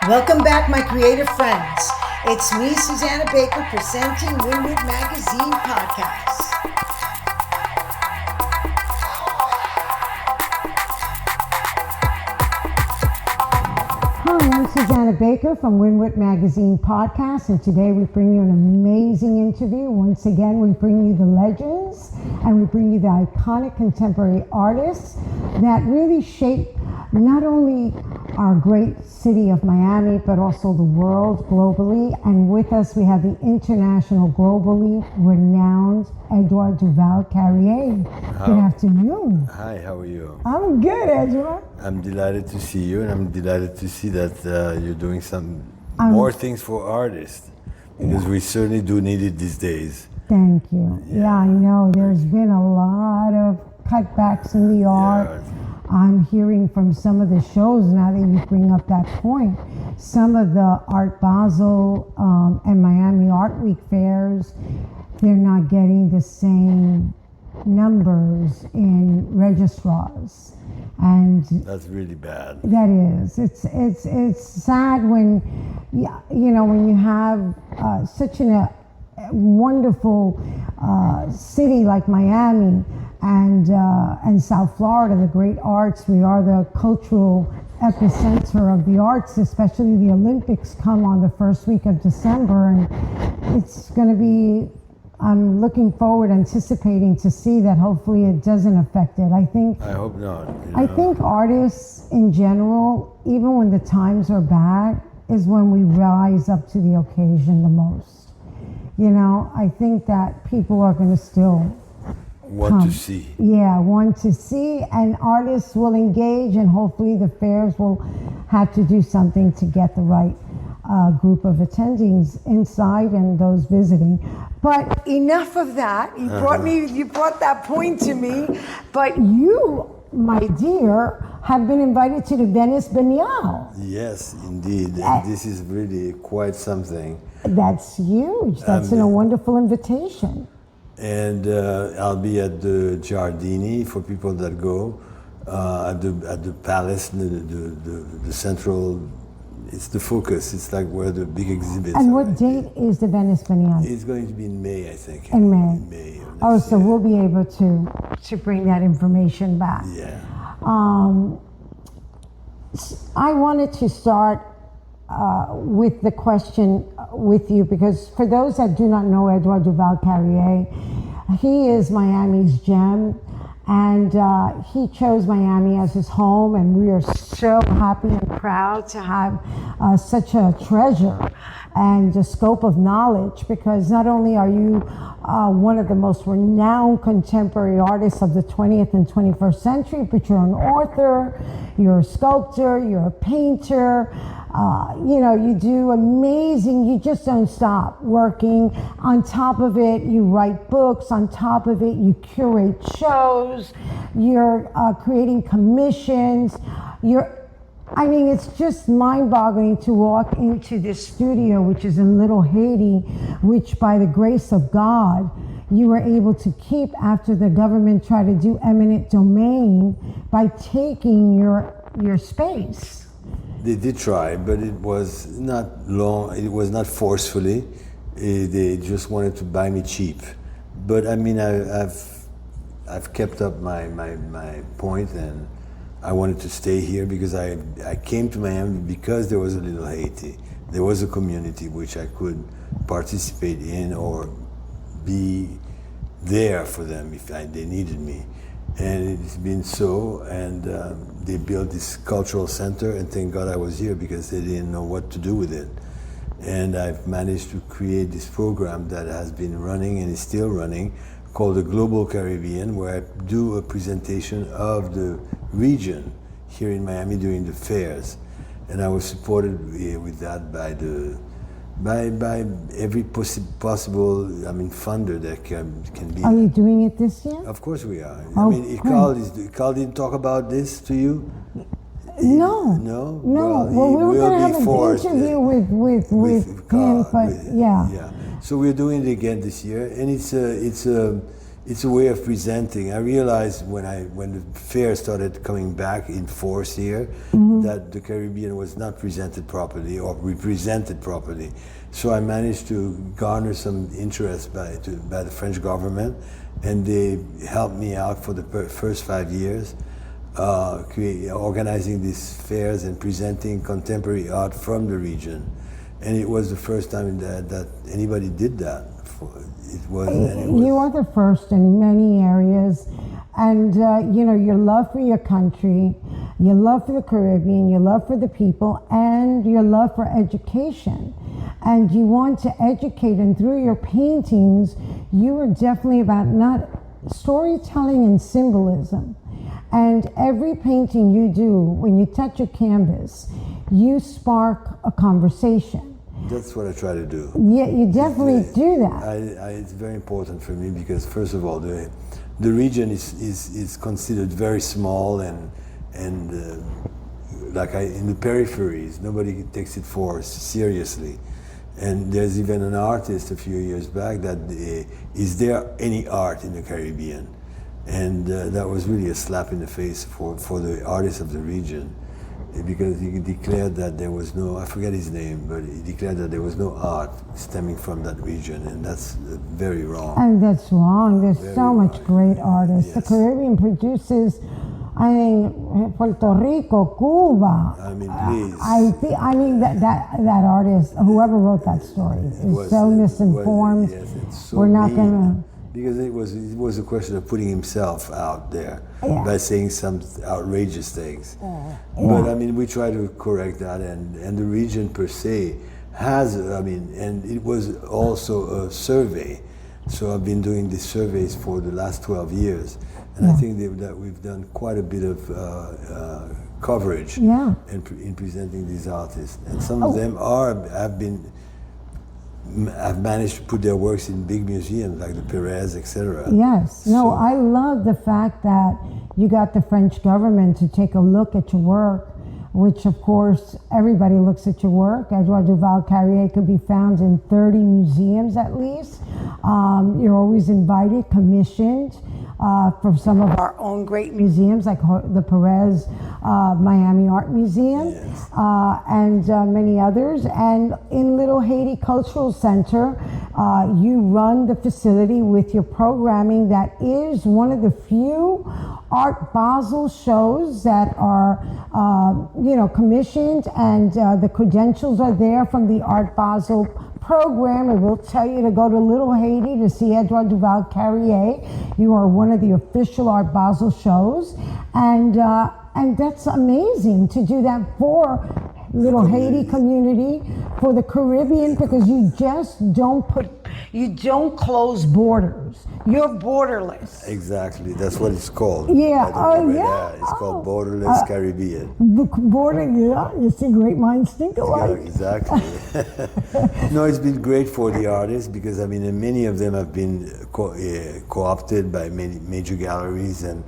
Welcome back, my creative friends. It's me, Susanna Baker, presenting Wynwood Magazine Podcast. Hi, I'm Susanna Baker from Wynwood Magazine Podcast, and today we bring you an amazing interview. Once again, we bring you the legends, and we bring you the iconic contemporary artists that really shape not only our great city of Miami, but also the world globally. And with us, we have the international, globally renowned Edouard Duval-Carrié. Good afternoon. Hi, how are you? I'm good, Edouard. I'm delighted to see you, and I'm delighted to see that you're doing some more things for artists, because we certainly do need it these days. Thank you. Yeah, I know. There's been a lot of cutbacks in the art. Yeah. I'm hearing from some of the shows, now that you bring up that point, some of the Art Basel and Miami Art Week fairs, they're not getting the same numbers in registrars. And that's really bad. That is. It's sad when, when you have such a wonderful city like Miami and South Florida, the great arts. We are the cultural epicenter of the arts, especially the Olympics come on the first week of December, and it's going to be, I'm looking forward, anticipating to see that hopefully it doesn't affect it. I hope not. I think artists in general, even when the times are bad, is when we rise up to the occasion the most. I think that people are going to still want to see. Yeah, want to see, and artists will engage, and hopefully the fairs will have to do something to get the right group of attendings inside and those visiting. But enough of that. You brought that point to me. But you, my dear, have been invited to the Venice Biennale. Yes, indeed. And this is really quite something. That's huge. That's a wonderful invitation. And I'll be at the Giardini for people that go at the palace, the central. It's the focus. It's like where the big exhibits. And what date is the Venice Biennale? It's going to be in May, I think. In May. In May. Oh, so we'll be able to bring that information back. Yeah. I wanted to start with the question with you, because for those that do not know Edouard Duval-Carrié, he is Miami's gem, and he chose Miami as his home, and we are so happy and proud to have such a treasure and a scope of knowledge, because not only are you one of the most renowned contemporary artists of the 20th and 21st century, but you're an author, you're a sculptor, you're a painter, you do amazing, you just don't stop working. On top of it, you write books. On top of it, you curate shows. You're creating commissions. It's just mind-boggling to walk into this studio, which is in Little Haiti, which by the grace of God, you were able to keep after the government tried to do eminent domain by taking your space. They did try, but it was not long. It was not forcefully. They just wanted to buy me cheap. But I've kept up my point, and I wanted to stay here because I came to Miami because there was a Little Haiti. There was a community which I could participate in or be there for them if they needed me. And it's been so, and they built this cultural center, and thank God I was here because they didn't know what to do with it. And I've managed to create this program that has been running and is still running, called the Global Caribbean, where I do a presentation of the region here in Miami during the fairs. And I was supported with that by every possible funder that can be. Are you doing it this year? Of course we are. Oh, Iqbal didn't talk about this to you? No. No? Well, we were going to have an interview with him, but yeah. So we're doing it again this year, and it's it's a way of presenting. I realized when the fair started coming back in force here, that the Caribbean was not presented properly or represented properly. So I managed to garner some interest by the French government, and they helped me out for the first 5 years, organizing these fairs and presenting contemporary art from the region. And it was the first time that anybody did that. You are the first in many areas, and your love for your country, your love for the Caribbean, your love for the people, and your love for education, and you want to educate. And through your paintings, you are definitely about not storytelling and symbolism. And every painting you do, when you touch a canvas, you spark a conversation. That's what I try to do. Yeah, you definitely do that. It's very important for me because, first of all, the region is considered very small and in the peripheries, nobody takes it seriously. And there's even an artist a few years back that is there any art in the Caribbean? And that was really a slap in the face for the artists of the region. Because he declared that there was no, I forget his name, but he declared that there was no art stemming from that region, and that's very wrong. And that's wrong. There's very so much great artists. Yes. The Caribbean produces, I mean, Puerto Rico, Cuba. I mean, please. I mean that artist, whoever wrote that story, is so misinformed. Yes, it's so We're not gonna. Because it was a question of putting himself out there by saying some outrageous things. But I mean, we try to correct that, and the region per se has, and it was also a survey. So I've been doing these surveys for the last 12 years, and I think that we've done quite a bit of coverage in presenting these artists, and some of them have managed to put their works in big museums like the Perez, etc. Yes. No, I love the fact that you got the French government to take a look at your work, which of course everybody looks at your work. Edouard Duval-Carrié could be found in 30 museums at least. You're always invited, commissioned from some of our own great museums like the Perez Miami Art Museum, and many others. And in Little Haiti Cultural Center, you run the facility with your programming that is one of the few Art Basel shows that are commissioned, and the credentials are there from the Art Basel program. It will tell you to go to Little Haiti to see Edouard Duval-Carrié. You are one of the official Art Basel shows, and that's amazing to do that for Little Haiti community, for the Caribbean, because you just don't close borders. You're borderless. Exactly, that's what it's called. Yeah, it's called Borderless Caribbean. You see, great minds think alike. Yeah, exactly. No, it's been great for the artists because many of them have been co-opted by many major galleries, and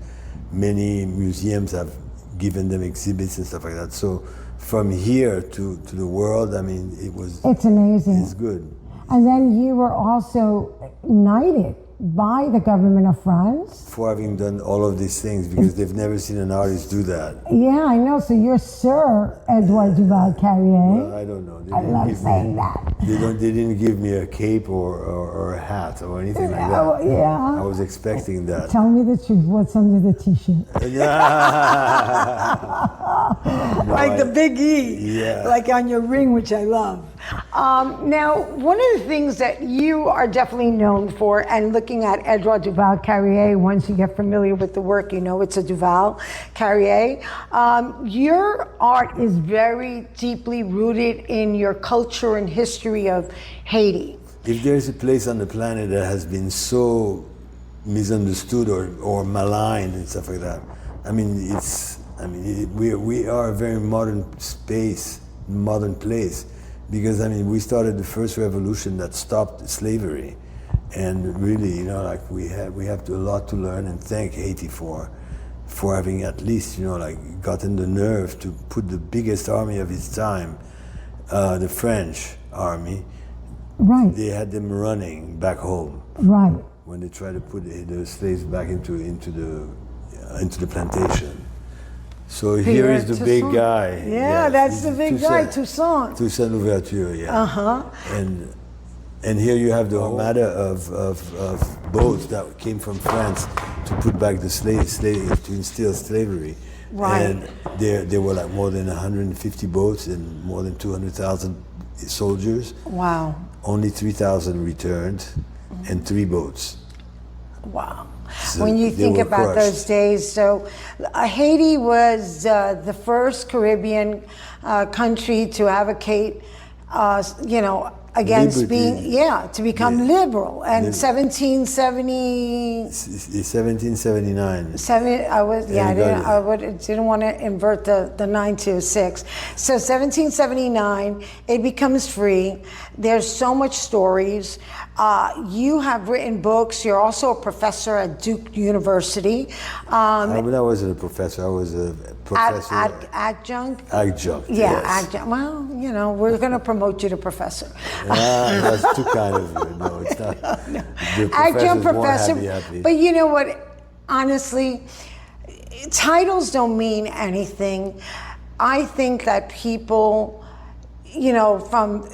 many museums have given them exhibits and stuff like that. So from here to the world, it's amazing. It's good. And then you were also knighted by the government of France for having done all of these things, because they've never seen an artist do that. Yeah, I know. So you're Sir Edouard Duval-Carrié. Well, I don't know. I love saying that. They didn't give me a cape or a hat or anything like that. Yeah. I was expecting that. Tell me the truth. What's under the T-shirt? Like the big E. Yeah. Like on your ring, which I love. Now, one of the things that you are definitely known for, and looking at Edouard Duval-Carrié, once you get familiar with the work, you know it's a Duval-Carrié. Your art is very deeply rooted in your culture and history of Haiti. If there's a place on the planet that has been so misunderstood or maligned and stuff like that, we are a very modern place. Because we started the first revolution that stopped slavery, and really, we have a lot to learn and thank Haiti for having at least, gotten the nerve to put the biggest army of its time, the French army. Right. They had them running back home. Right. when they try to put the slaves back into the plantation. So here is the big guy. Yeah, that's the big guy, Toussaint. Toussaint Louverture, yeah. Uh-huh. And here you have the armada of boats that came from France to put back the to instill slavery. Right. And there were like more than 150 boats and more than 200,000 soldiers. Wow. Only 3,000 returned, and 3 boats. Wow. So when you think about those days, so Haiti was the first Caribbean country to advocate, against liberty. to become liberal. And 1779. Didn't want to invert the 9 to 6. So 1779, it becomes free. There's so much stories. You have written books. You're also a professor at Duke University. I wasn't a professor. I was a professor. Adjunct? Adjunct, Yeah, yes. adjunct. Well, we're going to promote you to professor. That's too kind of you. No, it's not. No. The Adjunct professor. Happy. But you know what? Honestly, titles don't mean anything. I think that people, from,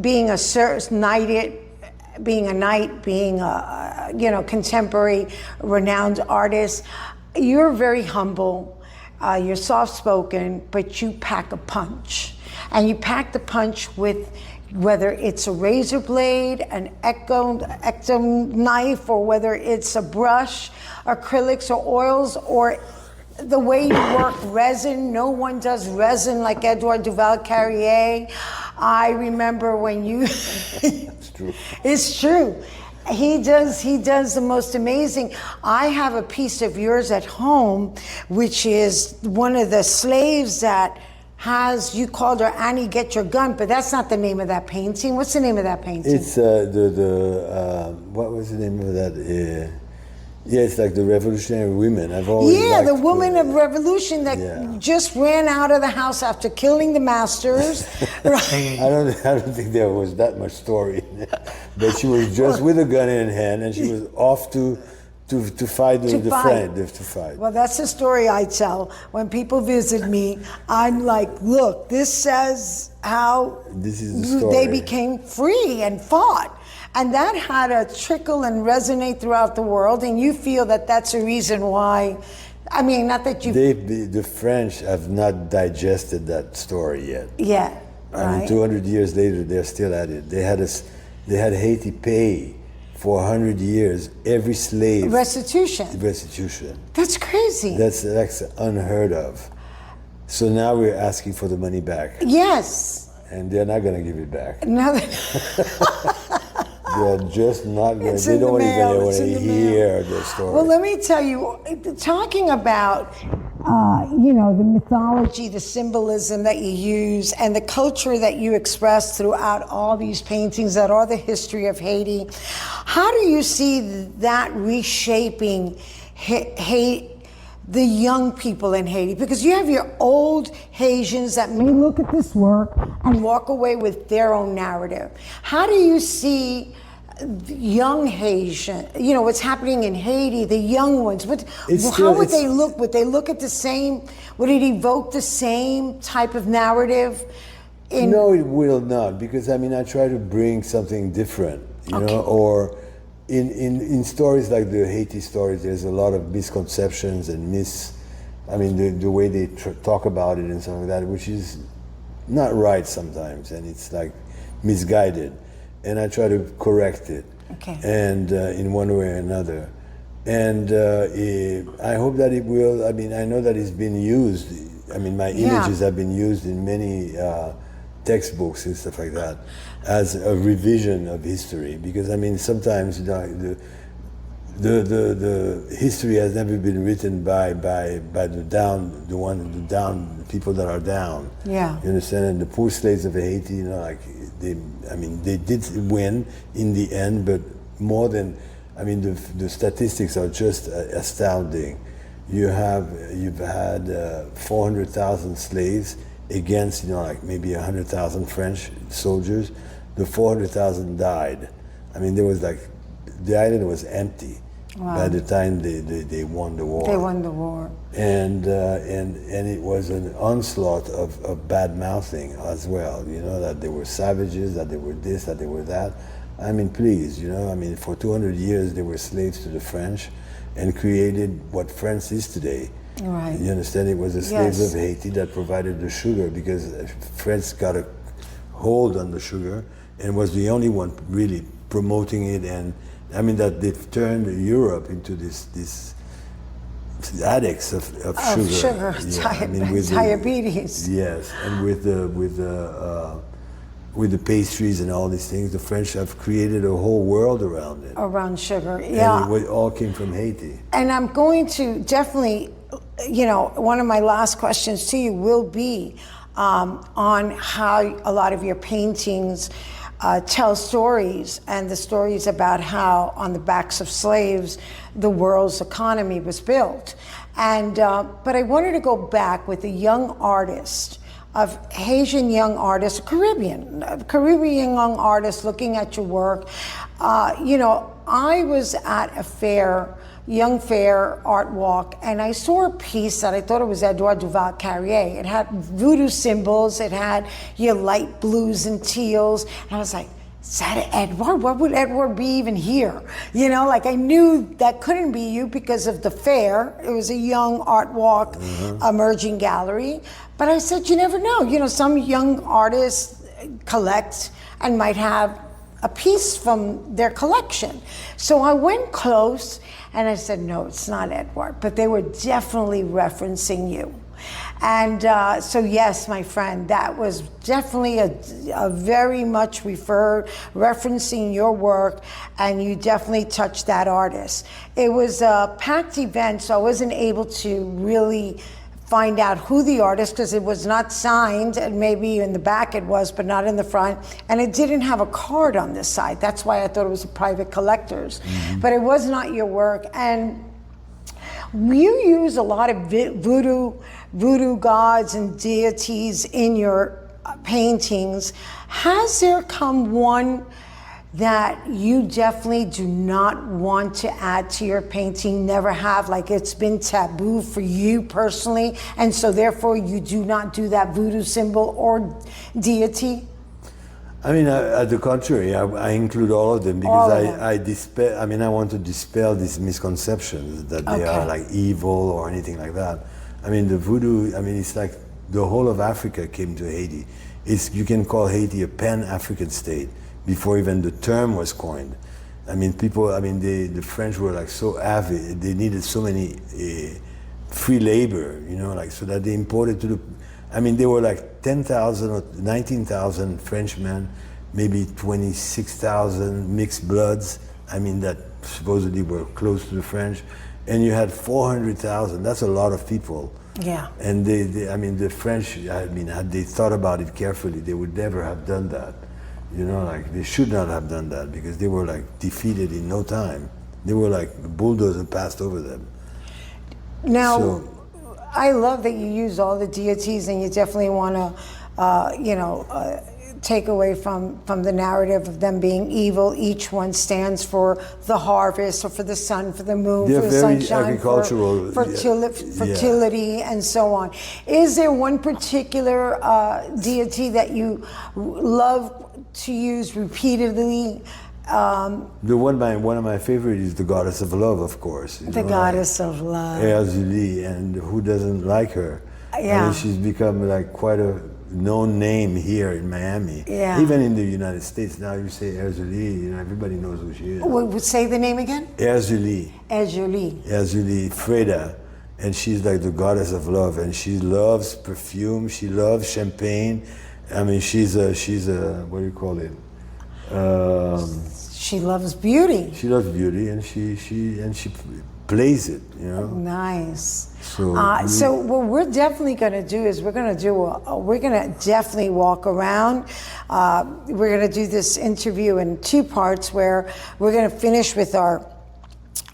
being a knighted, being a knight, being a, contemporary, renowned artist, you're very humble, you're soft-spoken, but you pack a punch. And you pack the punch with, whether it's a razor blade, an ecto knife, or whether it's a brush, acrylics or oils, or the way you work resin. No one does resin like Edouard Duval-Carrié. I remember when you... It's true. It's true. He does the most amazing. I have a piece of yours at home, which is one of the slaves that you called her Annie, get your gun, but that's not the name of that painting. What's the name of that painting? It's what was the name of that? It's like the revolutionary women. I've always liked the woman of revolution that just ran out of the house after killing the masters. Right. I don't think there was that much story in it. But she was just with a gun in hand, and she was off to fight the friend. To fight. Well, that's the story I tell when people visit me. I'm like, look, this says how this is the story. They became free and fought. And that had a trickle and resonate throughout the world, and you feel that that's a reason why. I mean, not that you. The French have not digested that story yet. Yeah. I mean, 200 years later, they're still at it. They had Haiti pay for 100 years every slave. Restitution. That's crazy. That's unheard of. So now we're asking for the money back. Yes. And they're not going to give it back. No. They're just not going to. They don't even want to hear the story. Well, let me tell you, talking about, the mythology, the symbolism that you use, and the culture that you express throughout all these paintings that are the history of Haiti, how do you see that reshaping the young people in Haiti? Because you have your old Haitians that may look at this work and walk away with their own narrative. How do you see young Haitian, what's happening in Haiti, the young ones? How would they look? Would they look at the same, would it evoke the same type of narrative? No, it will not, because I try to bring something different, or in stories like the Haiti stories, there's a lot of misconceptions and the way they talk about it and something like that, which is not right sometimes, and it's like misguided. And I try to correct it, and in one way or another. And I hope that it will. I know that it's been used. My images have been used in many textbooks and stuff like that as a revision of history. Because sometimes the history has never been written by the people that are down. Yeah. You understand? And the poor slaves of Haiti, they did win in the end, but more than, the statistics are just astounding. You've had 400,000 slaves against, maybe 100,000 French soldiers. The 400,000 died. There was the island was empty by the time they won the war. They won the war. And it was an onslaught of bad mouthing as well, you know, that they were savages, that they were this, that they were that. I mean, please, you know, I mean, for 200 years they were slaves to the French and created what France is today. Right. You understand? It was the slaves of Haiti that provided the sugar, because France got a hold on the sugar and was the only one really promoting it. And I mean, that they've turned Europe into this addicts of sugar. Yeah, I mean, with diabetes. Yes, and with the pastries and all these things, the French have created a whole world around it. Around sugar, yeah. And it all came from Haiti. And I'm going to definitely, you know, one of my last questions to you will be on how a lot of your paintings tell stories, and the stories about how on the backs of slaves the world's economy was built. And but I wanted to go back with a young artist, of Haitian young artist, Caribbean young artist, looking at your work. You know, I was at a fair, Young Fair art walk, and I saw a piece that I thought it was Edouard Duval-Carrié. It had voodoo symbols, it had your light blues and teals, and I was like, is that Edouard? What would Edouard be even here? You know, like I knew that couldn't be you because of the fair. It was a young art walk, emerging gallery. But I said, you never know. You know, some young artists collect and might have a piece from their collection. So I went close and I said, no, it's not Edouard, but they were definitely referencing you. And so yes, my friend, that was definitely a very much referencing your work, and you definitely touched that artist. It was a packed event, so I wasn't able to really find out who the artist, because it was not signed, and maybe in the back it was, but not in the front, and it didn't have a card on this side. That's why I thought it was a private collector's. But it was not your work. And you use a lot of voodoo gods and deities in your paintings. Has there come one that you definitely do not want to add to your painting, never have, like it's been taboo for you personally, and so therefore you do not do that voodoo symbol or deity? I mean, at the contrary, I include all of them because I want to dispel these misconceptions that they are like evil or anything like that. I mean, the voodoo, I mean, it's like the whole of Africa came to Haiti. You can call Haiti a pan-African state before even the term was coined. I mean, the French were like so avid, they needed so many free labor, you know, like, so that they imported to the, I mean, there were like 10,000 or 19,000 Frenchmen, maybe 26,000 mixed bloods, I mean, that supposedly were close to the French, and you had 400,000, that's a lot of people. Yeah. And the French, I mean, had they thought about it carefully, they would never have done that. You know, like, they should not have done that because they were like defeated in no time. They were like, the bulldozer passed over them. Now, I love that you use all the deities, and you definitely want to, take away from the narrative of them being evil. Each one stands for the harvest, or for the sun, for the moon, they're for the very sunshine, agricultural, fertility, and so on. Is there one particular deity that you love to use repeatedly? One of my favorites is the goddess of love, of course. The goddess of love. Erzuli, and who doesn't like her? Yeah. I mean, she's become like quite a known name here in Miami. Yeah. Even in the United States, now you say Erzuli, you know, everybody knows who she is. Say the name again? Erzuli. Erzuli. Freda. And she's like the goddess of love, and she loves perfume, she loves champagne. I mean, she's a what do you call it? She loves beauty. She loves beauty, and she plays it, you know. Nice. So, so what we're definitely going to do is we're going to definitely walk around. We're going to do this interview in two parts, where we're going to finish with our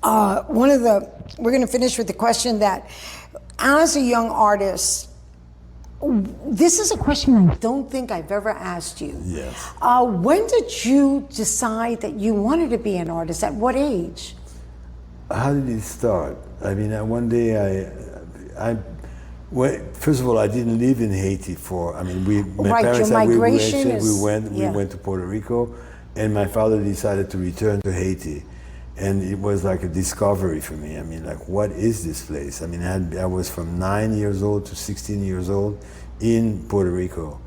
we're going to finish with the question that, as a young artist, This is a question I don't think I've ever asked you. Yes. When did you decide that you wanted to be an artist? At what age? How did it start? I mean, one day well, first of all, I didn't live in Haiti my parents your and migration we went to Puerto Rico, and my father decided to return to Haiti. And it was like a discovery for me. I mean, like, what is this place? I mean, I was from 9 years old to 16 years old in Puerto Rico.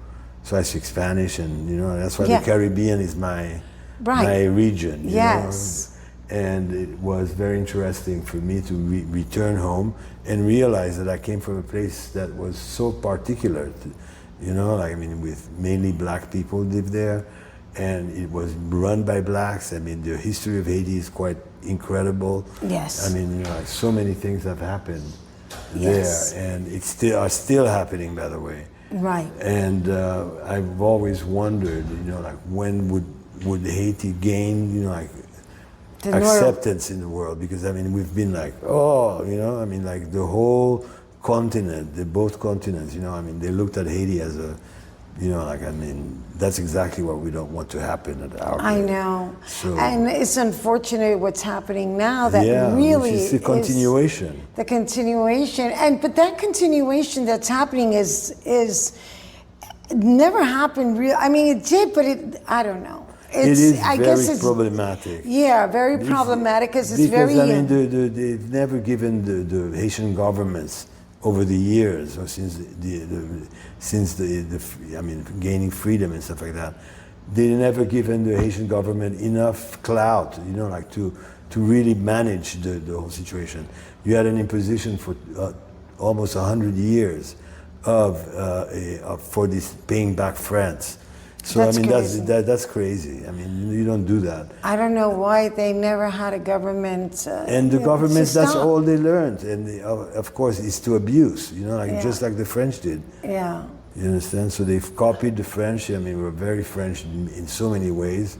So I speak Spanish, and, you know, that's why the Caribbean is my region. Yes. You know? And it was very interesting for me to return home and realize that I came from a place that was so particular, you know, like, I mean, with mainly black people lived there, and it was run by blacks. I mean, the history of Haiti is quite incredible. Yes. I mean, you know, like, so many things have happened there, and are still happening, by the way. Right. And I've always wondered, you know, like, when would Haiti gain, you know, like, acceptance in the world? Because, I mean, we've been like, oh, you know, I mean, like, the whole continent, both continents, you know, I mean, they looked at Haiti as a, you know, like, I mean, that's exactly what we don't want to happen at our place. I know. So, and it's unfortunate what's happening now that really is the continuation. The continuation. But that continuation that's happening is never happened real. I mean, it did, but I don't know. It is very problematic. Yeah, very problematic because it's very. Because, I mean, they've never given the Haitian governments over the years, or since I mean, gaining freedom and stuff like that, they never given the Haitian government enough clout, you know, like to really manage the whole situation. You had an imposition for almost 100 years for this paying back France. So that's, I mean, crazy. That's crazy. I mean, you don't do that. I don't know why they never had a government. And the governments, that's all they learned, and of course, it's to abuse. You know, like just like the French did. Yeah. You understand? So they've copied the French. I mean, we're very French in so many ways,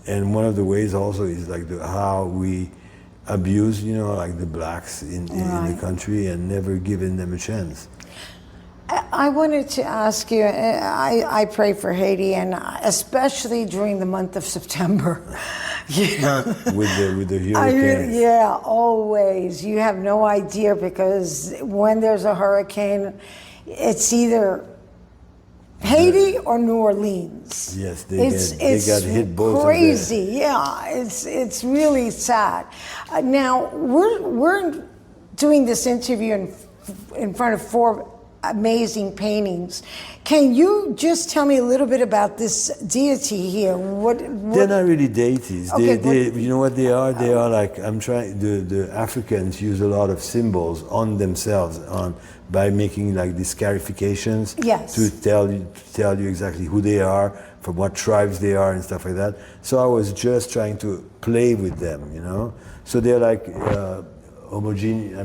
and one of the ways also is like how we abuse, you know, like the blacks in the country, and never giving them a chance. I wanted to ask you, I pray for Haiti, and especially during the month of September. with the hurricanes. Yeah, always. You have no idea, because when there's a hurricane, it's either Haiti or New Orleans. Yes, they got hit both. Crazy, yeah. It's really sad. Now we're doing this interview in front of 4 amazing paintings. Can you just tell me a little bit about this deity here? What They're not really deities. Okay, you know what they are? They are like, the Africans use a lot of symbols on themselves by making like these scarifications to tell you exactly who they are, from what tribes they are and stuff like that. So I was just trying to play with them, you know? So they're like homogeneous,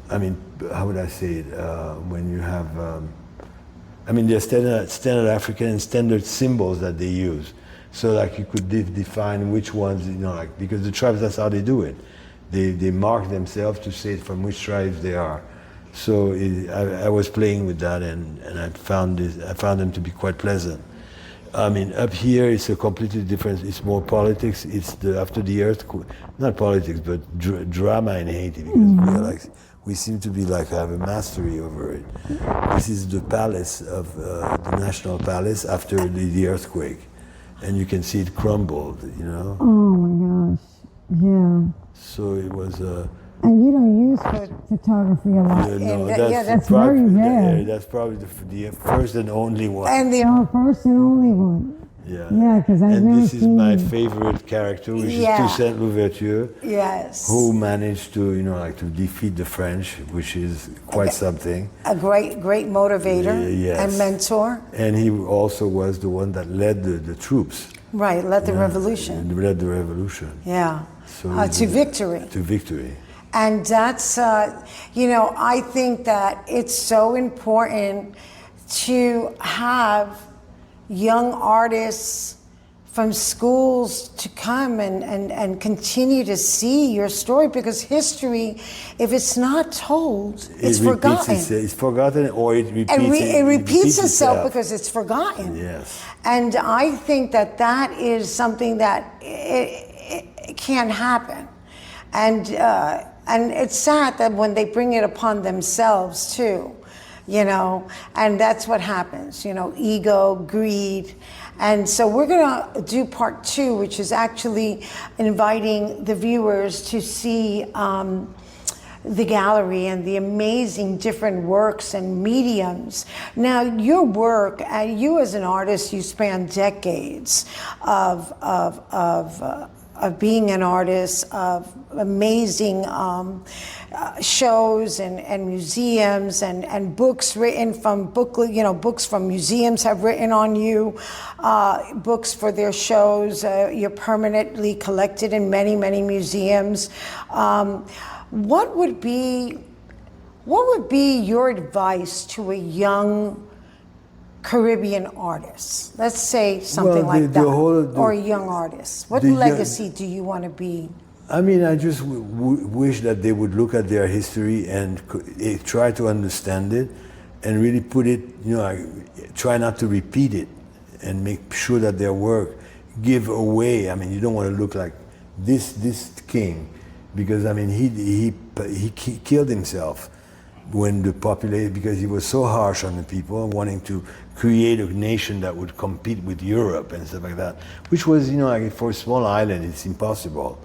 I mean, how would I say it? When you have, they're standard African and standard symbols that they use. So like you could define which ones, you know, like, because the tribes, that's how they do it. They mark themselves to say from which tribes they are. So I was playing with that, and I found them to be quite pleasant. I mean, up here it's a completely different. It's more politics. It's after the earthquake, not politics, but drama in Haiti, because we seem to be like have a mastery over it. This is the palace of the national palace after the earthquake, and you can see it crumbled. You know. Oh my gosh! Yeah. So it was. And you don't use photography a lot. No, that's very rare. That's probably the first and only one. And the first and only one. Yeah. Yeah, because I've never seen. And this is my favorite character, which is Toussaint Louverture. Yes. Who managed to, you know, like to defeat the French, which is quite something. A great motivator and mentor. And he also was the one that led the troops. Right, led the revolution. Led the revolution. Yeah. So to victory. To victory. And that's, I think that it's so important to have young artists from schools to come and continue to see your story, because history, if it's not told, it's forgotten. It's forgotten, or it repeats, it repeats itself because it's forgotten. Yes. And I think that is something that it can't happen. And it's sad that when they bring it upon themselves too, and that's what happens, ego, greed. And so we're gonna do part 2, which is actually inviting the viewers to see the gallery and the amazing different works and mediums. Now, your work, you as an artist, you span decades of being an artist, of amazing shows and museums and books written from books from museums have written on you, books for their shows. You're permanently collected in many, many museums. What would be your advice to a young Caribbean artist? Let's say something like that, or a young artist. What legacy do you want to be? I mean, I just wish that they would look at their history and try to understand it, and really put it, try not to repeat it, and make sure that their work give away. I mean, you don't want to look like this king, because I mean, he killed himself when the population, because he was so harsh on the people, wanting to create a nation that would compete with Europe and stuff like that, which was, for a small island, it's impossible.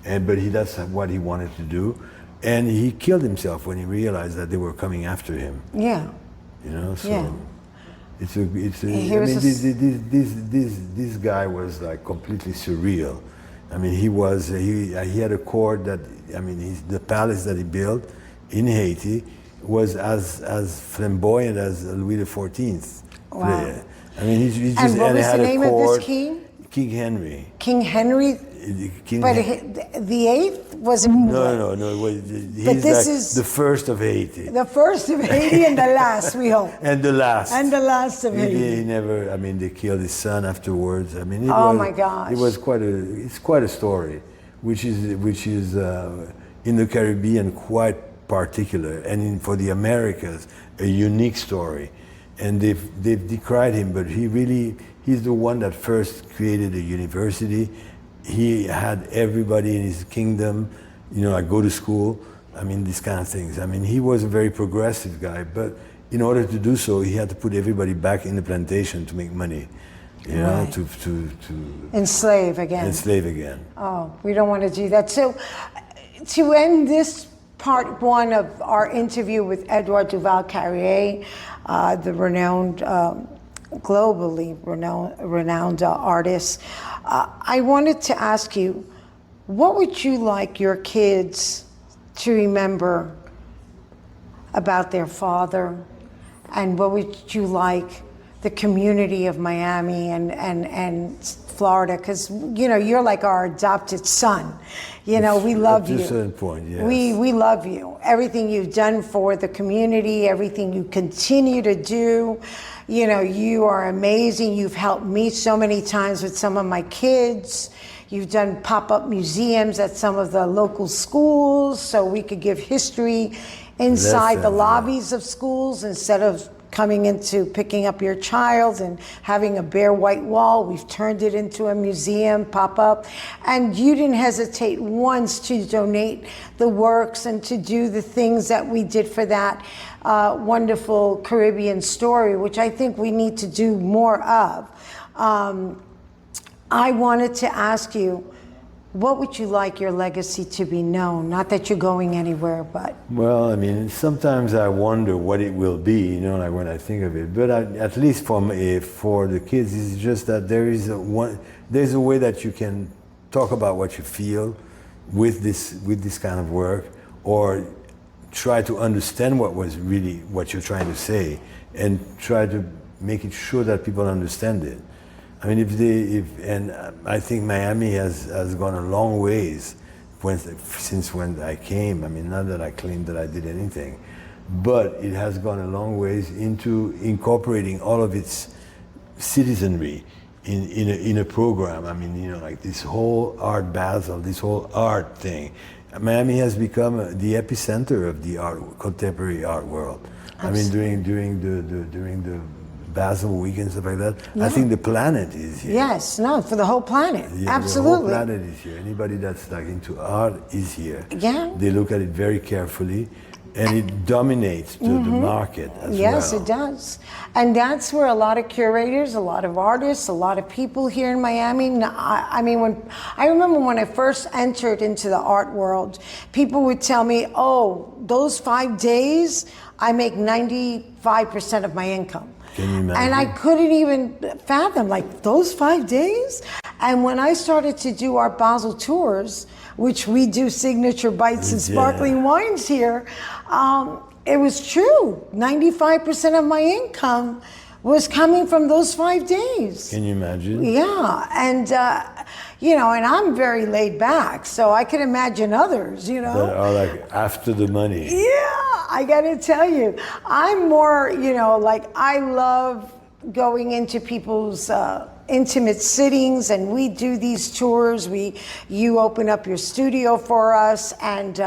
But that's what he wanted to do, and he killed himself when he realized that they were coming after him. Yeah. So yeah. This guy was like completely surreal. I mean, he had a court that, the palace that he built in Haiti was as flamboyant as Louis XIV. Wow. I mean, he just and what was had the name a court, of this king? King Henry. King Henry. The eighth was no. He's the first of Haiti. The first of Haiti and the last, we hope. And the last. And the last of Haiti. He never. They killed his son afterwards. My gosh! It's quite a story, which is in the Caribbean quite particular, and for the Americas a unique story. And they've decried him, but he's the one that first created a university. He had everybody in his kingdom, go to school. These kind of things. He was a very progressive guy, but in order to do so, he had to put everybody back in the plantation to make money, right. to enslave again. Enslave again. Oh, we don't want to do that. So, to end this part 1 of our interview with Edouard Duval-Carrié, the renowned, globally renowned artist, I wanted to ask you, what would you like your kids to remember about their father, and what would you like the community of Miami and Florida, because you're like our adopted son. We love you. To a certain point, yes. We love you. Everything you've done for the community, everything you continue to do. You are amazing. You've helped me so many times with some of my kids. You've done pop-up museums at some of the local schools so we could give history inside the lobbies of schools instead of coming into picking up your child and having a bare white wall. We've turned it into a museum pop-up. And you didn't hesitate once to donate the works and to do the things that we did for that wonderful Caribbean story, which I think we need to do more of. I wanted to ask you, what would you like your legacy to be known? Not that you're going anywhere, but... Well, sometimes I wonder what it will be, like when I think of it. But at least for the kids, it's just that there's a way that you can talk about what you feel with this kind of work, or try to understand what you're trying to say, and try to make it sure that people understand it. And I think Miami has gone a long ways since when I came. Not that I claim that I did anything, but it has gone a long ways into incorporating all of its citizenry in a program. I mean, you know, like this whole Art Basel, this whole art thing. Miami has become the epicenter of the contemporary art world. Absolutely. I mean, during the Basel week and stuff like that, yeah. I think the planet is here. Yes, no, for the whole planet. Yeah, absolutely. The whole planet is here. Anybody that's like into art is here. Yeah. They look at it very carefully, and it dominates the market as well. Yes, it does. And that's where a lot of curators, a lot of artists, a lot of people here in Miami, I mean, I remember when I first entered into the art world, people would tell me, oh, those 5 days, I make 95% of my income. Can you imagine? And I couldn't even fathom, like, those 5 days? And when I started to do Art Basel tours, which we do signature bites and sparkling wines here, it was true. 95% of my income was coming from those 5 days. Can you imagine? Yeah, and you know, and I'm very laid back, so I can imagine others, you know. That are like after the money. Yeah, I gotta tell you, I'm more, you know, like I love going into people's intimate sittings, and we do these tours. You open up your studio for us, and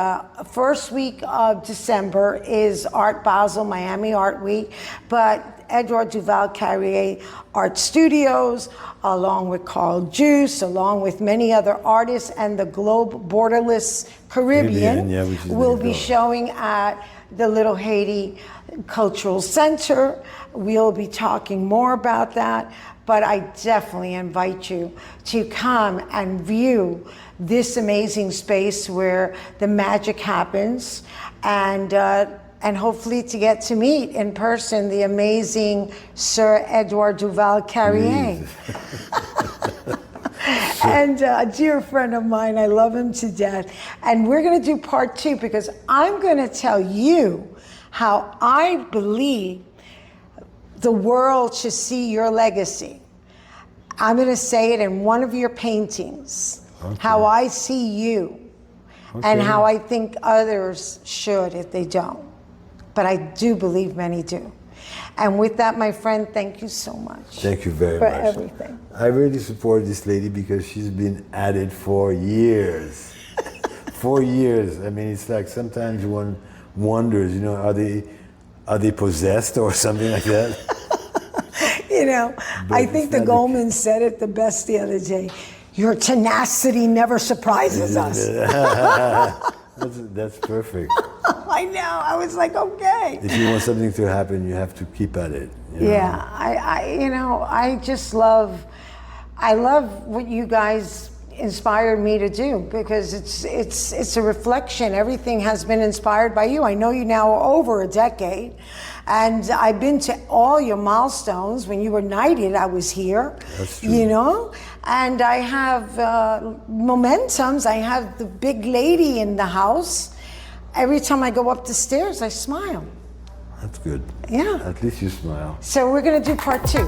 first week of December is Art Basel, Miami Art Week, but Edouard Duval-Carrié Art Studios, along with Carl Juice, along with many other artists, and the Globe Borderless Caribbean will be showing at the Little Haiti Cultural Center. We'll be talking more about that, but I definitely invite you to come and view this amazing space where the magic happens, and hopefully to get to meet in person the amazing Sir Edouard Duval-Carrié. And a dear friend of mine, I love him to death. And we're gonna do part 2 because I'm gonna tell you how I believe the world should see your legacy. I'm gonna say it in one of your paintings, how I see you, and how I think others should if they don't. But I do believe many do. And with that, my friend, thank you so much. Thank you very much. For everything. I really support this lady because she's been at it for years. 4 years. I mean, it's like sometimes one wonders, you know, are they possessed or something like that? You know, but I think the Goldman said it the best the other day. Your tenacity never surprises us. That's perfect. I know. I was like, okay. If you want something to happen, you have to keep at it. You know? Yeah, you know, I just love what you guys inspired me to do, because it's a reflection. Everything has been inspired by you. I know you now over a decade, and I've been to all your milestones. When you were knighted, I was here. That's true. You know, and I have momentums. I have the big lady in the house. Every time I go up the stairs, I smile. That's good. Yeah. At least you smile. So we're gonna do part 2.